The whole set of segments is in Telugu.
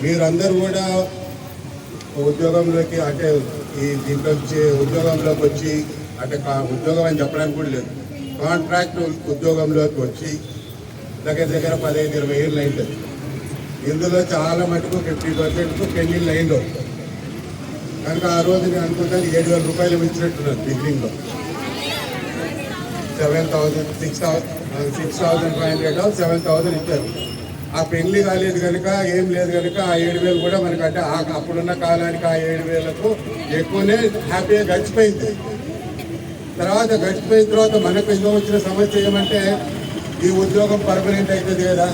మీరందరూ కూడా ఉద్యోగంలోకి అంటే ఈ దీంట్లో ఉద్యోగంలోకి వచ్చి అంటే ఉద్యోగం అని చెప్పడానికి కూడా లేదు, కాంట్రాక్ట్ ఉద్యోగంలోకి వచ్చి దగ్గర 15-20 ఏళ్ళు అయింది. ఇందులో చాలా మటుకు 50% పెళ్లిళ్ళు అయిందో కనుక ఆ రోజు నేను అనుకుంటాను 7,000 రూపాయలు ఇచ్చినట్టున్నారు. బిగినింగ్లో 6,500 7,000 ఇచ్చారు. ఆ పెళ్లి కాలేదు కనుక ఏం లేదు కనుక ఆ 7,000 కూడా మనకంటే అప్పుడున్న కాలానికి ఆ 7,000కు ఎక్కువనే హ్యాపీగా గడిచిపోయింది. గడిచిపోయిన తర్వాత మనకు ఇంకో వచ్చిన సమస్య ఏమంటే ఈ ఉద్యోగం పర్మనెంట్ అవుతుంది కదా,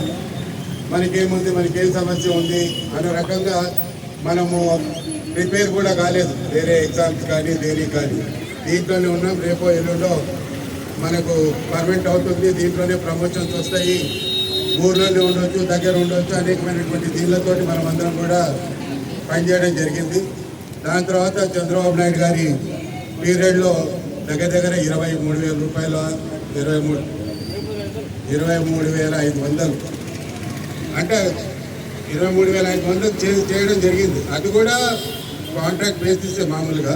మనకేముంది, మనకేం సమస్య ఉంది అనే రకంగా మనము ప్రిపేర్ కూడా కాలేదు వేరే ఎగ్జామ్స్ కానీ దేనికి కానీ. దీంట్లోనే ఉన్నాం, రేపో ఎల్లుండో మనకు పర్మనెంట్ అవుతుంది, దీంట్లోనే ప్రమోషన్స్ వస్తాయి, ఊర్లోనే ఉండొచ్చు, దగ్గర ఉండొచ్చు, అనేకమైనటువంటి దీనిలతోటి మనం అందరం కూడా పనిచేయడం జరిగింది. దాని తర్వాత చంద్రబాబు నాయుడు గారి పీరియడ్లో దగ్గర 23,000 రూపాయలు 23,500 అంటే 23,500 చేయడం జరిగింది. అది కూడా కాంట్రాక్ట్ బేసిస్ మామూలుగా,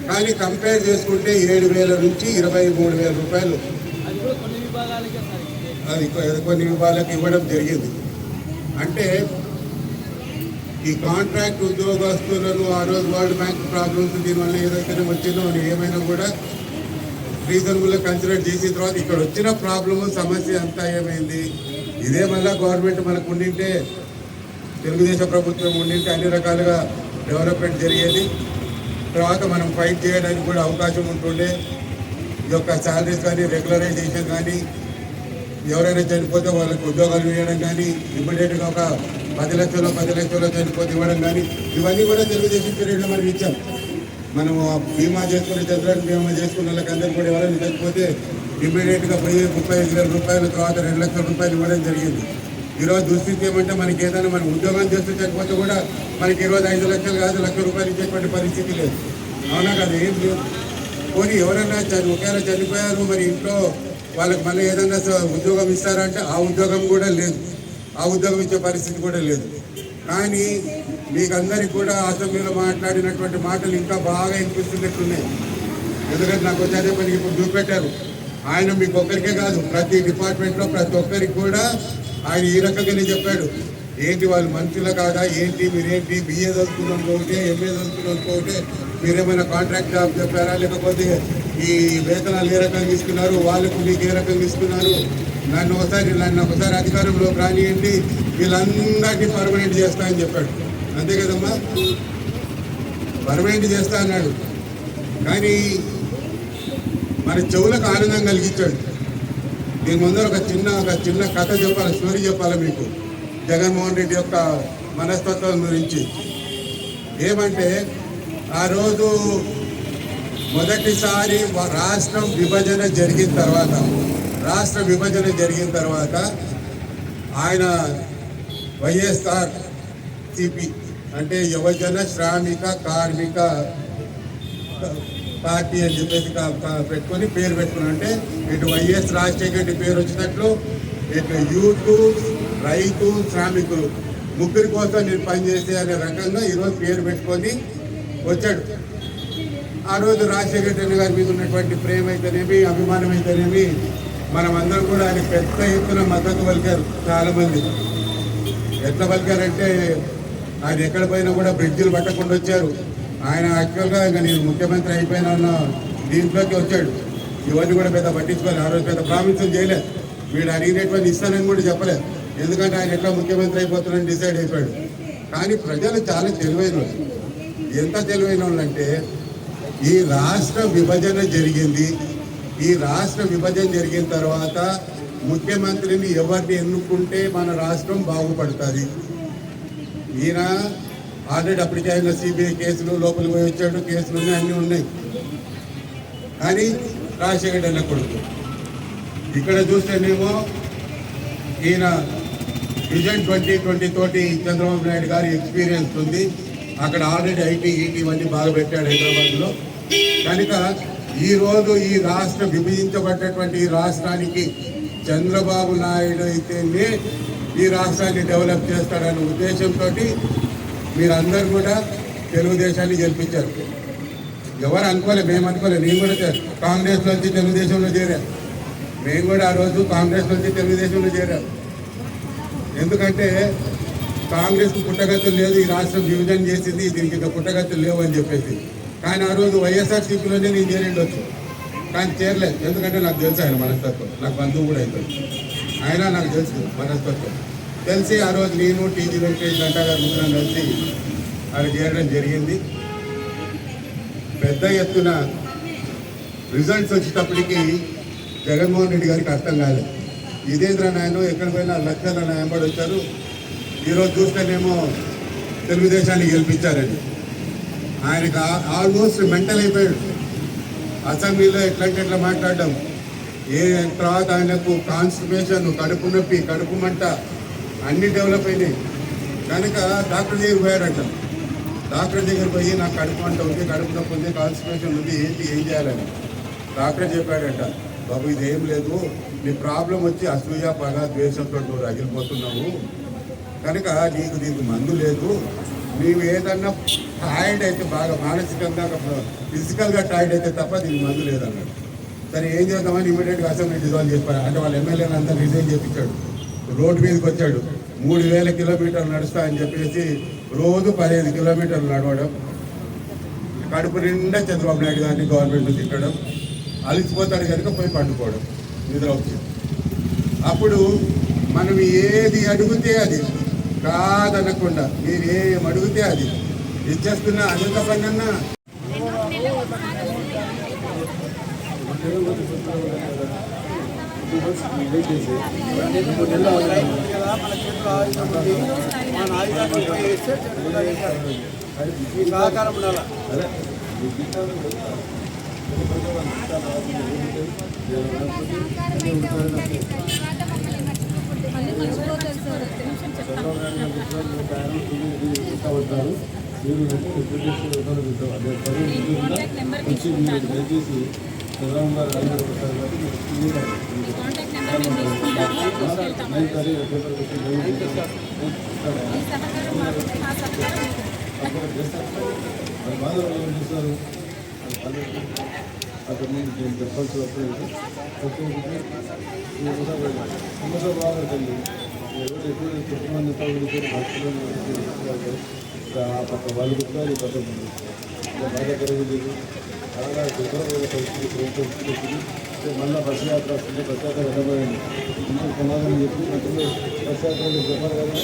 కానీ కంపేర్ చేసుకుంటే 7,000 నుంచి 23,000 రూపాయలు అది కొన్ని విభాగాలకు ఇవ్వడం జరిగింది. అంటే ఈ కాంట్రాక్ట్ ఉద్యోగస్తులను ఆ రోజు వరల్డ్ బ్యాంక్ ప్రాబ్లమ్స్ దీనివల్ల ఏదైతే వచ్చిందో ఏమైనా కూడా రీజనబుల్గా కన్సిడర్ చేసిన తర్వాత ఇక్కడ వచ్చిన ప్రాబ్లము సమస్య అంతా ఏమైంది, ఇదే మళ్ళీ గవర్నమెంట్ మనకు ఉండింటే, తెలుగుదేశం ప్రభుత్వం ఉండింటే అన్ని రకాలుగా డెవలప్మెంట్ జరిగేది. తర్వాత మనం ఫైట్ చేయడానికి కూడా అవకాశం ఉంటుండే. ఈ యొక్క శాలరీస్ కానీ రెగ్యులరైజేషన్ కానీ, ఎవరైనా చనిపోతే వాళ్ళకి ఉద్యోగాలు ఇవ్వడం కానీ, ఇమ్మీడియట్గా ఒక 10 లక్షలు చనిపోతే ఇవ్వడం కానీ, ఇవన్నీ కూడా తెలుగుదేశం పీరియడ్లో మనం ఇచ్చాం. మనము బీమా చేసుకుని చంద్రబాబు బీమా చేసుకున్న వాళ్ళకందరూ కూడా ఎవరైనా చనిపోతే ఇమ్మీడియట్గా 35,000 రూపాయలు, తర్వాత 2 లక్షల రూపాయలు ఇవ్వడం జరిగింది. ఈరోజు దుస్థితి ఏమంటే మనకి ఏదైనా మనం ఉద్యోగం చేస్తూ చనిపోతే కూడా మనకి ఈరోజు 5 లక్షలు కాదు, 1,00,000 రూపాయలు ఇచ్చేటువంటి పరిస్థితి లేదు. అవునా కదా, ఏం లేదు. పోనీ ఎవరైనా ఒకవేళ చనిపోయారు, మరి ఇంట్లో వాళ్ళకి మళ్ళీ ఏదైనా ఉద్యోగం ఇస్తారంటే ఆ ఉద్యోగం కూడా లేదు, ఆ ఉద్యోగం ఇచ్చే పరిస్థితి కూడా లేదు. కానీ మీకు అందరికీ కూడా అసెంబ్లీలో మాట్లాడినటువంటి మాటలు ఇంకా బాగా వినిపిస్తున్నట్టున్నాయి. ఎందుకంటే నాకు వచ్చేదే మనకి ఇప్పుడు చూపెట్టారు. ఆయన మీకు ఒక్కరికే కాదు, ప్రతి డిపార్ట్మెంట్లో ప్రతి ఒక్కరికి కూడా ఆయన ఈ రకంగానే చెప్పాడు. ఏంటి వాళ్ళు మనుషుల కాదా, ఏంటి మీరేంటి బిఏ చదువుతున్నాం పోతే, ఎంఏ చదువుతున్నాం పోతే, మీరేమైనా కాంట్రాక్ట్ జాబ్ చెప్పారా, లేకపోతే ఈ వేతనాలు ఏ రకంగా ఇస్తున్నారు, వాళ్ళకు మీకు ఏ రకంగా ఇస్తున్నారు, నన్ను ఒకసారి అధికారంలో రానియండి, వీళ్ళందరినీ పర్మనెంట్ చేస్తా అని చెప్పాడు. అంతే కదమ్మా, పర్మనెంట్ చేస్తా అన్నాడు. కానీ మన చెవులకు ఆనందం కలిగించాడు. దీని ముందర ఒక చిన్న కథ చెప్పాలి, స్టోరీ చెప్పాలి మీకు జగన్మోహన్ రెడ్డి యొక్క మనస్తత్వం గురించి. ఏమంటే ఆ రోజు మొదటిసారి రాష్ట్ర విభజన జరిగిన తర్వాత ఆయన వైఎస్ఆర్ సిపి అంటే యువజన శ్రామిక కార్మిక పార్టీ అని చెప్పేసి పెట్టుకొని పేరు పెట్టుకుని, అంటే ఇటు వైఎస్ రాజశేఖర రెడ్డి పేరు వచ్చినట్లు, ఇటు యూత్, రైతు, శ్రామికులు ముగ్గురి కోసం నేను పనిచేసే అనే రకంగా ఈరోజు పేరు పెట్టుకొని వచ్చాడు. ఆ రోజు రాజశేఖర రెడ్డి గారి మీద ఉన్నటువంటి ప్రేమ అయితేనేమి, అభిమానం అయితేనేమి, మనం అందరం కూడా ఆయన పెద్ద ఎత్తున మద్దతు పలికారు. చాలామంది ఎట్లా పలికారంటే ఆయన ఎక్కడ పోయినా కూడా బ్రిడ్జిలు పట్టకుండా వచ్చారు. ఆయన యాక్చువల్గా ఇంకా నేను ముఖ్యమంత్రి అయిపోయినా అన్న దీంట్లోకి వచ్చాడు. ఇవన్నీ కూడా పెద్ద పట్టించుకోవాలి. ఆ రోజు పెద్ద ప్రామిసం చేయలేదు, వీడు అడిగినటువంటి ఇస్తానని కూడా చెప్పలేదు. ఎందుకంటే ఆయన ఎట్లా ముఖ్యమంత్రి అయిపోతానని డిసైడ్ అయిపోయాడు. కానీ ప్రజలు చాలా తెలివైన వాళ్ళు. ఎంత తెలివైన వాళ్ళు అంటే, ఈ రాష్ట్ర విభజన జరిగింది. ఈ రాష్ట్ర విభజన జరిగిన తర్వాత ముఖ్యమంత్రిని ఎవరిని ఎన్నుకుంటే మన రాష్ట్రం బాగుపడుతుంది. ఈయన ఆల్రెడీ అప్పటికే ఆయన సిబిఐ కేసులు లోపలికి పోయి వచ్చాడు, కేసులు ఉన్నాయి, అన్నీ ఉన్నాయి. కానీ రాజశేఖర రెడ్డి కొడుకు ఇక్కడ చూస్తేనేమో ఈయన విజన్ 2020 తోటి చంద్రబాబు నాయుడు గారి ఎక్స్పీరియన్స్ ఉంది. అక్కడ ఆల్రెడీ ఐటీ ఇవన్నీ బాగా పెట్టాడు హైదరాబాద్లో. కనుక ఈరోజు ఈ రాష్ట్ర విభజించబడ్డటువంటి ఈ రాష్ట్రానికి చంద్రబాబు నాయుడు అయితేనే ఈ రాష్ట్రాన్ని డెవలప్ చేస్తాడన్న ఉద్దేశంతో మీరందరూ కూడా తెలుగుదేశాన్ని గెలిపించారు. ఎవరు అనుకోలే, మేము అనుకోలే. నేను కూడా కాంగ్రెస్ నుంచి తెలుగుదేశంలో చేరా. మేము కూడా ఆ రోజు కాంగ్రెస్ నుంచి తెలుగుదేశంలో చేరాం. ఎందుకంటే కాంగ్రెస్కు పుట్టగతులు లేదు, ఈ రాష్ట్రం విభజన చేసింది, దీనికి ఇంకా పుట్టగతులు లేవు అని చెప్పేసి. కానీ ఆ రోజు వైఎస్ఆర్సీపీలోనే నేను చేరిండొచ్చు, కానీ చేరలేదు. ఎందుకంటే నాకు తెలుసు ఆయన మనస్తత్వం, నాకు బంధువు కూడా అవుతుంది. ఆయన నాకు తెలుసు మనస్తత్వం తెలిసి ఆ రోజు నేను టీజీ వెంకటేష్ గంటా గారు ముగ్గురం కలిసి అక్కడ చేరడం జరిగింది. పెద్ద ఎత్తున రిజల్ట్స్ వచ్చేటప్పటికి జగన్మోహన్ రెడ్డి గారికి అర్థం కాలేదు. ఇదేంద్ర నాయన ఎక్కడ పోయినా లక్షల నాయంబడి వచ్చారు, ఈరోజు చూస్తేనేమో తెలుగుదేశాన్ని గెలిపించారని. ఆయనకు ఆల్మోస్ట్ మెంటల్ అయిపోయాడు. అసెంబ్లీలో ఎట్లా మాట్లాడడం, తర్వాత ఆయనకు కాన్స్టిపేషన్, కడుపు నొప్పి, కడుపు మంట అన్నీ డెవలప్ అయినాయి. కనుక డాక్టర్ దగ్గర పోయాడట. డాక్టర్ దగ్గర పోయి నాకు కడుపు మంట ఉంది, కడుపు నొప్పి ఉంది, కాన్స్టిపేషన్ ఉంది, ఏం చేయాలని డాక్టర్ చెప్పాడట. బాబు ఇదేం లేదు, నీ ప్రాబ్లం వచ్చి అసూయ, పగ, ద్వేషంతో నువ్వు రగిలిపోతున్నావు, కనుక దీనికి మందు లేదు. నీవు ఏదన్నా టైర్డ్ అయితే, బాగా మానసికంగా ఫిజికల్గా టైర్డ్ అయితే తప్ప దీనికి మందు లేదన్నాడు. సరే ఏం చేద్దామని ఇమీడియట్గా అసెంబ్లీ డిజాల్వ్ చేశారు. అంటే వాళ్ళ ఎమ్మెల్యేలు అంతా రిజైన్ చేయించాడు. రోడ్డు మీదకి వచ్చాడు. 3000 కిలోమీటర్లు నడుస్తా అని చెప్పేసి రోజు 15 కిలోమీటర్లు నడవడం, కడుపు నిండా చంద్రబాబు నాయుడు గారిని గవర్నమెంట్ తిట్టడం, అలిసిపోతాడు కనుక పోయి పండుకోవడం, నిద్ర వచ్చింది. అప్పుడు మనం ఏది అడిగితే అది కాదనకుండా, మీరు ఏం అడిగితే అది ఇచ్చేస్తున్నా. అదంత పని అన్నా సహకారం ఉండాలి. అక్కడ నేను చెప్పాల్సి వస్తుంది. సమస్య బాగుంటుంది. ఎక్కువ కుటుంబాన్ని పక్క వాళ్ళు కుట్టారు, ఈ పక్క బాగా పెరగలేదు. చాలా దుర్భరమైన పరిస్థితి ప్రభుత్వం. మళ్ళీ బస్సు యాత్ర వస్తుంది, బస్ యాత్ర వెళ్ళబోయింది. ఇంకొక సమాధానం చెప్పి మధ్యలో బస్ యాత్రలు చెప్పారు కదా,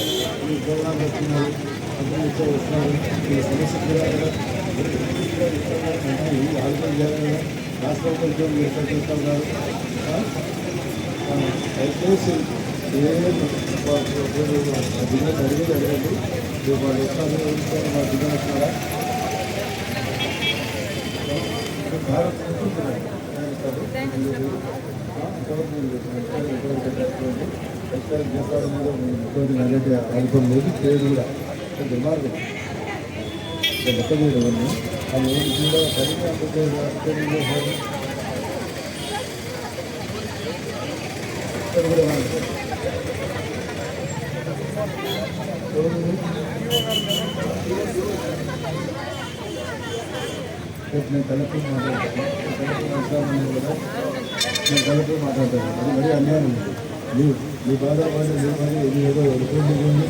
ఈ ప్రోగ్రాం వస్తున్నారు, అందరూ ఇచ్చే వస్తున్నారు, ఈ సమస్య కూడా ఆలోచన చేయాలి కదా. రాష్ట్ర ప్రభుత్వం ఏర్పాటు చేస్తా ఉన్నారు. దయచేసి బిజినెస్ అడగండి. వాళ్ళు వస్తారు, మా బిజినెస్ వస్తున్నారా అనుకోం లేదు. పేరు కూడా దుర్మార్గం లెక్క చేయడం అది కూడా సరిగ్గా నేను కలెక్టర్ మాట్లాడతాను. కలెక్టర్ అధికారులు కూడా నేను కలెక్టర్ మాట్లాడతాను. అది మరీ అన్యాయం ఉంది. మీ బాధ ఇది ఏదో రిపోర్ట్ ఉంది.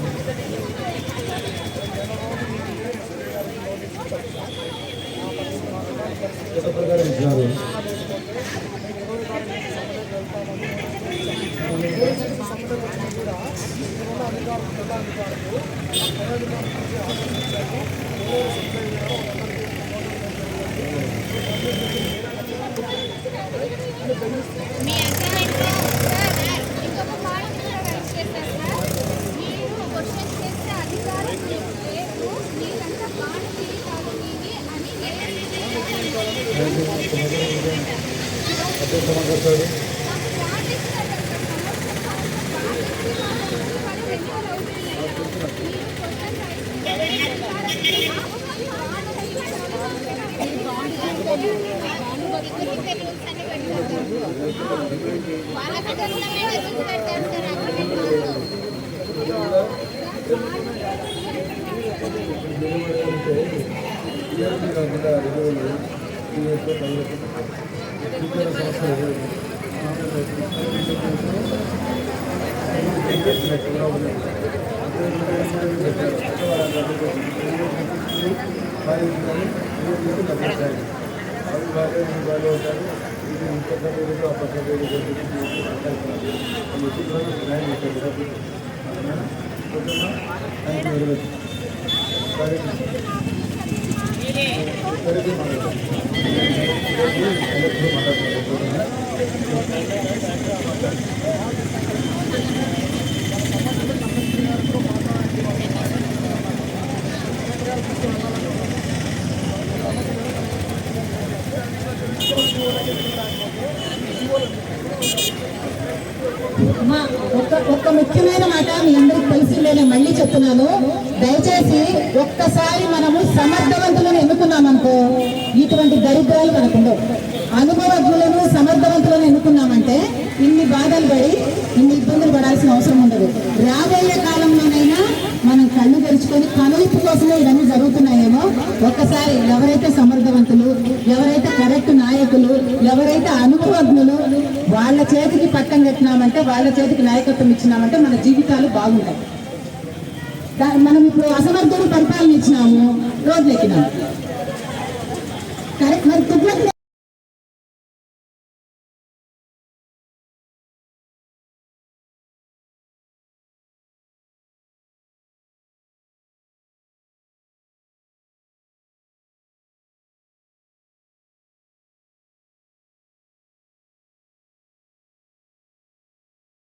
ప్రకారం ఇచ్చినారు. మీ అగ్రిమెంట్లో ఇంకొక పాయింట్ కూడా రైజ్ చేశారు సార్. మీరు క్వశ్చన్ చేసే అధికారం లేదు, మీరంతా బాండి కాదు మీది అని వాళ్ళ ఇయర్లీ కాకుండా రెన్యువల్ 2 years 5 years ఫ్యూచర్ సంవత్సరం ఒక్క ముఖ్యమైన మాట మీ అందరికి తెలిసిందేనే మళ్ళీ చెప్తున్నాను. దయచేసి ఒక్కసారి మనము సమర్థవంతులను ఎన్నుకున్నామనుకో ఇటువంటి దరిద్రాలు మనకుండవు. అనుభవజ్ఞులను సమర్థవంతులను ఎన్నుకున్నామంటే ఇన్ని బాధలు పడి ఇన్ని ఇబ్బందులు పడాల్సిన అవసరం ఉండదు. రాబోయే కాలంలోనైనా మనం కళ్ళు తెరుచుకొని కనువిప్పు కోసమే ఇవన్నీ జరుగుతున్నాయేమో ఒక్కసారి ఎవరైతే సమర్థవంతులు, ఎవరైతే కరెక్ట్ నాయకులు, ఎవరైతే అనుభవజ్ఞులు వాళ్ళ చేతికి పట్టం కట్టినామంటే, వాళ్ళ చేతికి నాయకత్వం ఇచ్చినామంటే మన జీవితాలు బాగుంటాయి. మనం ఇప్పుడు అసమర్థులు పరిపాలన ఇచ్చినాము, రోడ్లు ఎక్కినాము. కరెక్ట్ మరి